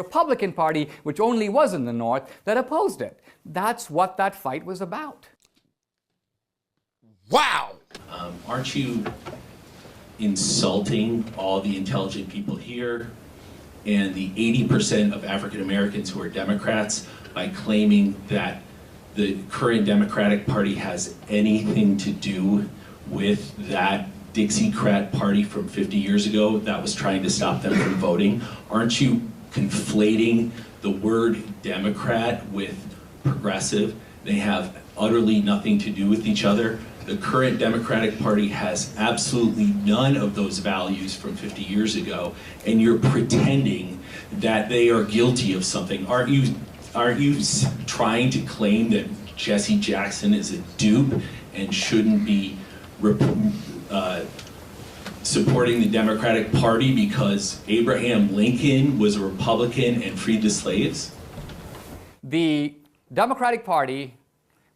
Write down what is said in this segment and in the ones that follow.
Republican Party, which only was in the North, that opposed it. That's what that fight was about. Wow! Aren't you insulting all the intelligent people here and the 80% of African Americans who are Democrats by claiming that the current Democratic Party has anything to do with that Dixiecrat party from 50 years ago that was trying to stop them from voting? Aren't you conflating the word Democrat with progressive? They have utterly nothing to do with each other. The current Democratic Party has absolutely none of those values from 50 years ago, and you're pretending that they are guilty of something. Aren't you trying to claim that Jesse Jackson is a dupe and shouldn't be supporting the Democratic Party because Abraham Lincoln was a Republican and freed the slaves? The Democratic Party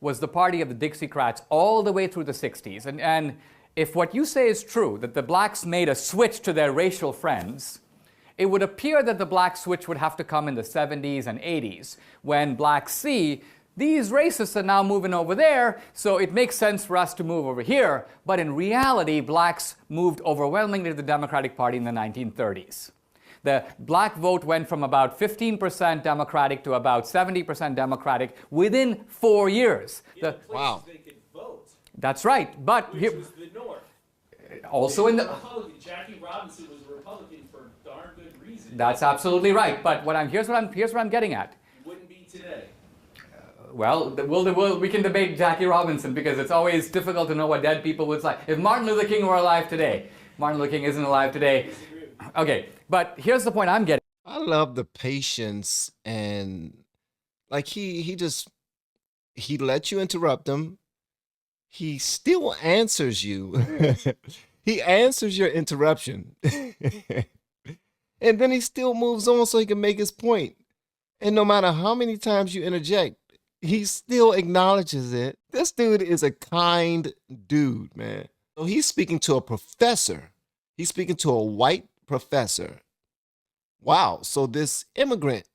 was the party of the Dixiecrats all the way through the 60s. And if what you say is true, that the blacks made a switch to their racial friends, it would appear that the black switch would have to come in the 70s and 80s, when blacks see these racists are now moving over there, so it makes sense for us to move over here. But in reality, blacks moved overwhelmingly to the Democratic Party in the 1930s. The black vote went from about 15% Democratic to about 70% Democratic within 4 years. Wow. They could vote. That's right, but which was the North. Also in the Jackie Robinson was a Republican for darn good reason. That's absolutely right. But here's what I'm getting at. It wouldn't be today. We can debate Jackie Robinson because it's always difficult to know what dead people would say. If Martin Luther King were alive today, Martin Luther King isn't alive today. Okay, but here's the point I'm getting. I love the patience, and like he lets you interrupt him. He still answers you. He answers your interruption. And then he still moves on so he can make his point. And no matter how many times you interject, he still acknowledges it. This dude is a kind dude, man. So he's speaking to a professor. He's speaking to a white professor. Wow. So this immigrant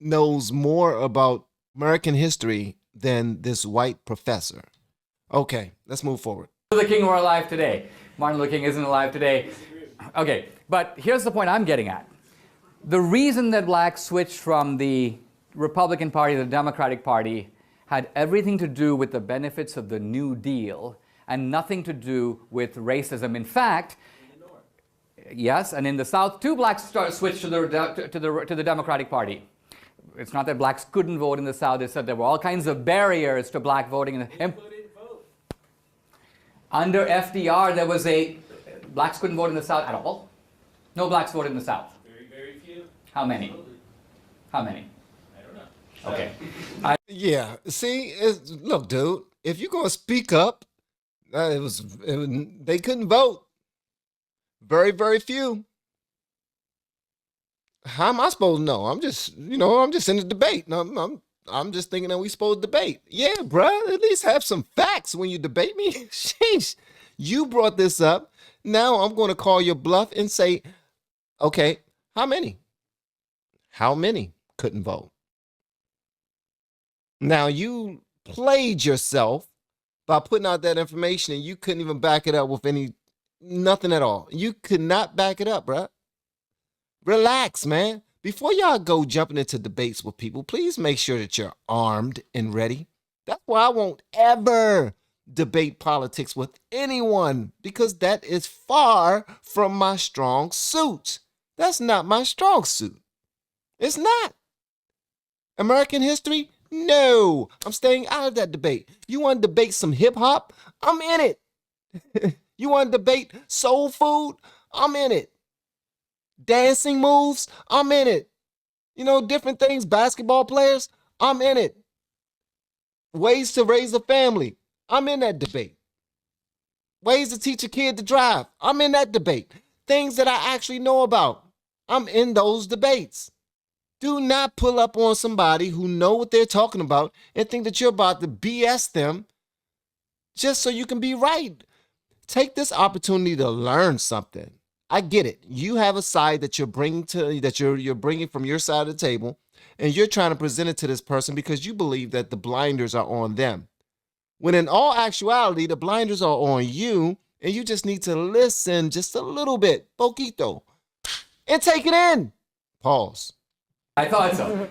knows more about American history than this white professor. Okay, let's move forward. Luther King were alive today. Martin Luther King isn't alive today. Okay, but here's the point I'm getting at. The reason that blacks switched from the Republican Party to the Democratic Party had everything to do with the benefits of the New Deal and nothing to do with racism. In fact, yes, and in the South, too, blacks switched to the Democratic Party. It's not that blacks couldn't vote in the South. It's that there were all kinds of barriers to black voting. Under FDR, there was blacks couldn't vote in the South at all. No blacks voted in the South. Very, very few. How many? How many? I don't know. Okay. Yeah. See, look, dude. If you're gonna speak up, they couldn't vote. Very, very few. How am I supposed to know? I'm just in the debate. I'm just thinking that we supposed to debate. Yeah, bruh, at least have some facts when you debate me. Sheesh, you brought this up. Now I'm going to call your bluff and say, okay, how many? How many couldn't vote? Now you played yourself by putting out that information and you couldn't even back it up with nothing at all. You could not back it up, bruh. Relax, man. Before y'all go jumping into debates with people, please make sure that you're armed and ready. That's why I won't ever debate politics with anyone, because that is far from my strong suit. That's not my strong suit. It's not. American history? No. I'm staying out of that debate. You want to debate some hip hop? I'm in it. You want to debate soul food? I'm in it. Dancing moves, I'm in it. Different things, basketball players, I'm in it. Ways to raise a family, I'm in that debate. Ways to teach a kid to drive, I'm in that debate. Things that I actually know about, I'm in those debates. Do not pull up on somebody who know what they're talking about and think that you're about to BS them just so you can be right. Take this opportunity to learn something. I get it. You have a side that you're bringing you're bringing from your side of the table, and you're trying to present it to this person because you believe that the blinders are on them. When in all actuality, the blinders are on you, and you just need to listen just a little bit, poquito, and take it in. Pause. I thought so.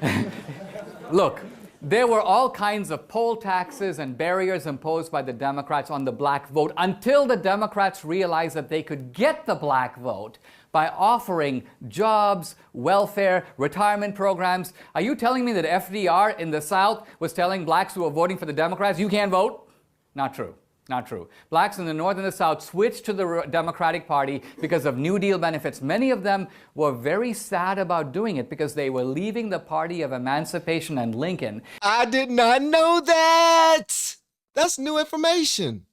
Look, there were all kinds of poll taxes and barriers imposed by the Democrats on the black vote until the Democrats realized that they could get the black vote by offering jobs, welfare, retirement programs. Are you telling me that FDR in the South was telling blacks who were voting for the Democrats, you can't vote? Not true. Not true. Blacks in the North and the South switched to the Democratic Party because of New Deal benefits. Many of them were very sad about doing it because they were leaving the party of emancipation and Lincoln. I did not know that. That's new information.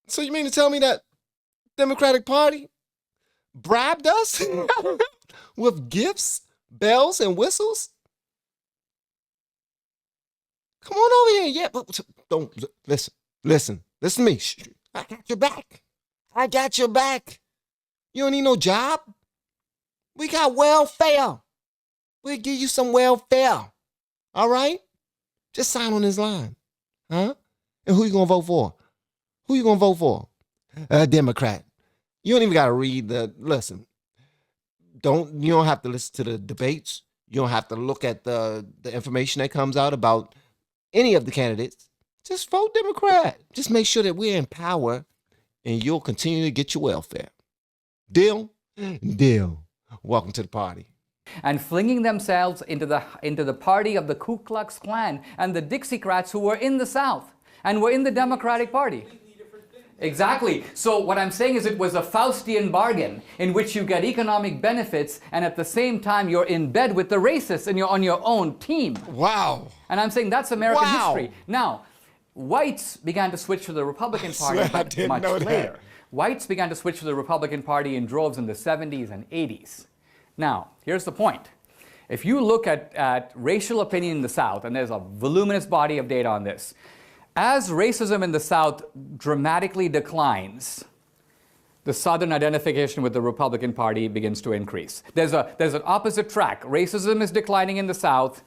So you mean to tell me that Democratic Party bribed us with gifts, bells, and whistles? Come on over here. Yeah, but don't listen to me. I got your back. I got your back. You don't need no job. We got welfare. We'll give you some welfare. All right? Just sign on this line. Huh? And who you gonna vote for? Who you gonna vote for? A Democrat. You don't even gotta read listen. You don't have to listen to the debates. You don't have to look at the information that comes out about any of the candidates. Just vote Democrat. Just make sure that we're in power and you'll continue to get your welfare. Deal? Deal. Welcome to the party. And flinging themselves into the party of the Ku Klux Klan and the Dixiecrats who were in the South and were in the Democratic Party. Exactly. So what I'm saying is it was a Faustian bargain in which you get economic benefits and at the same time you're in bed with the racists and you're on your own team. Wow. And I'm saying that's American history. Now, whites began to switch to the Republican Party much later. Whites began to switch to the Republican Party in droves in the 70s and 80s. Now, here's the point. If you look at racial opinion in the South, and there's a voluminous body of data on this, as racism in the South dramatically declines, the Southern identification with the Republican Party begins to increase. There's an opposite track. Racism is declining in the South,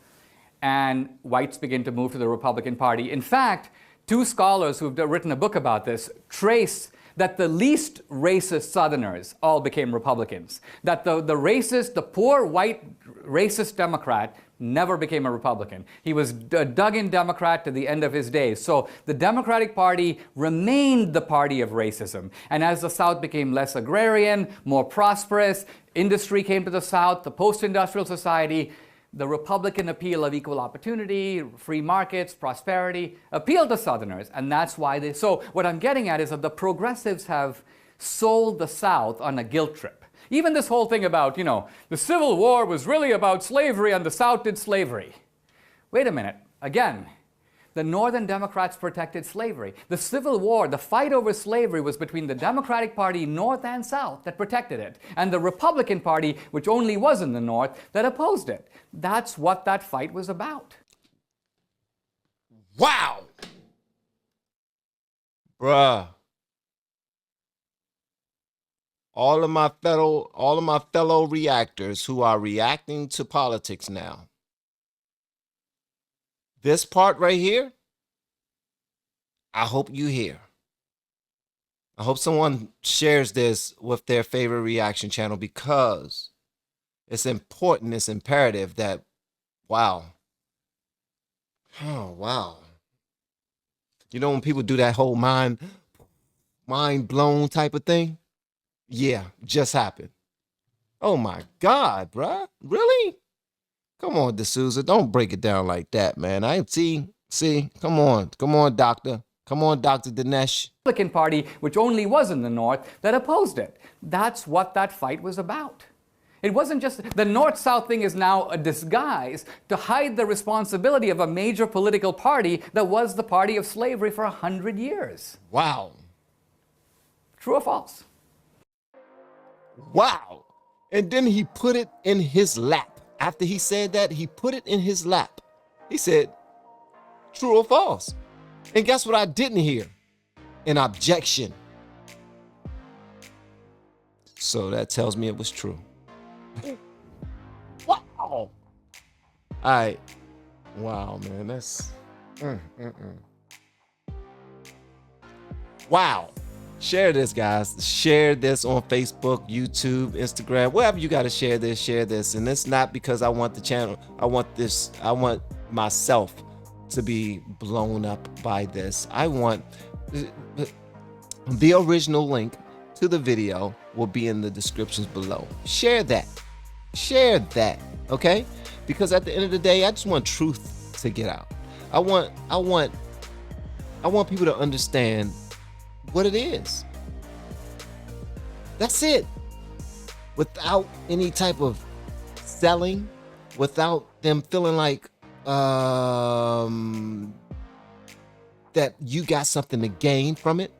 and whites begin to move to the Republican Party. In fact, two scholars who've written a book about this trace that the least racist Southerners all became Republicans. That the poor white racist Democrat never became a Republican. He was a dug-in Democrat to the end of his days. So the Democratic Party remained the party of racism. And as the South became less agrarian, more prosperous, industry came to the South, the post-industrial society, the Republican appeal of equal opportunity, free markets, prosperity, appealed to Southerners. And that's why so what I'm getting at is that the progressives have sold the South on a guilt trip. Even this whole thing about, the Civil War was really about slavery and the South did slavery. Wait a minute. Again, the Northern Democrats protected slavery. The Civil War, the fight over slavery was between the Democratic Party, North and South, that protected it, and the Republican Party, which only was in the North, that opposed it. That's what that fight was about. Wow. Bruh. All of my fellow reactors who are reacting to politics now. This part right here, I hope you hear. I hope someone shares this with their favorite reaction channel because it's important, it's imperative that, wow. Oh, wow. You know when people do that whole mind blown type of thing? Yeah, just happened. Oh my God, bruh. Really? Come on, DSouza. Don't break it down like that, man. I see. Come on, doctor. Come on, Dr. Dinesh. Republican Party, which only was in the North, that opposed it. That's what that fight was about. It wasn't just the North-South thing is now a disguise to hide the responsibility of a major political party that was the party of slavery for 100 years. Wow. True or false? Wow. And then he put it in his lap. After he said that, he put it in his lap. He said, true or false? And guess what I didn't hear? An objection. So that tells me it was true. Wow. All right. Wow, man. That's... Wow. Share this, guys. Share this on Facebook, YouTube, Instagram, wherever you got to share this, share this. And it's not because I want the channel. I want myself to be blown up by this. I want the original link to the video will be in the descriptions below. Share that. Share that. Okay? Because at the end of the day, I just want truth to get out. I want people to understand what it is. That's it. Without any type of selling, without them feeling like that you got something to gain from it.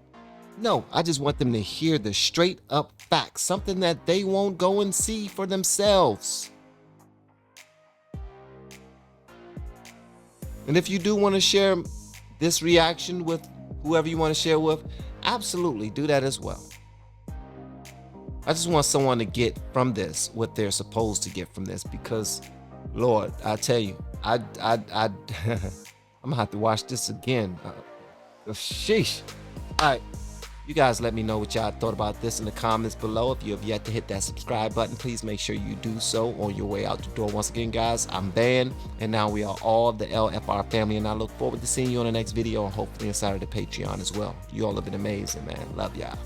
No, I just want them to hear the straight up facts, something that they won't go and see for themselves. And if you do want to share this reaction with whoever you want to share with, absolutely do that as well. I just want someone to get from this what they're supposed to get from this, because Lord, I tell you, I'm gonna have to watch this again. Sheesh. All right, you guys let me know what y'all thought about this in the comments below. If you have yet to hit that subscribe button, please make sure you do so on your way out the door. Once again, guys, I'm Van, and now we are all the LFR family, and I look forward to seeing you on the next video, and hopefully inside of the Patreon as well. You all have been amazing, man. Love y'all.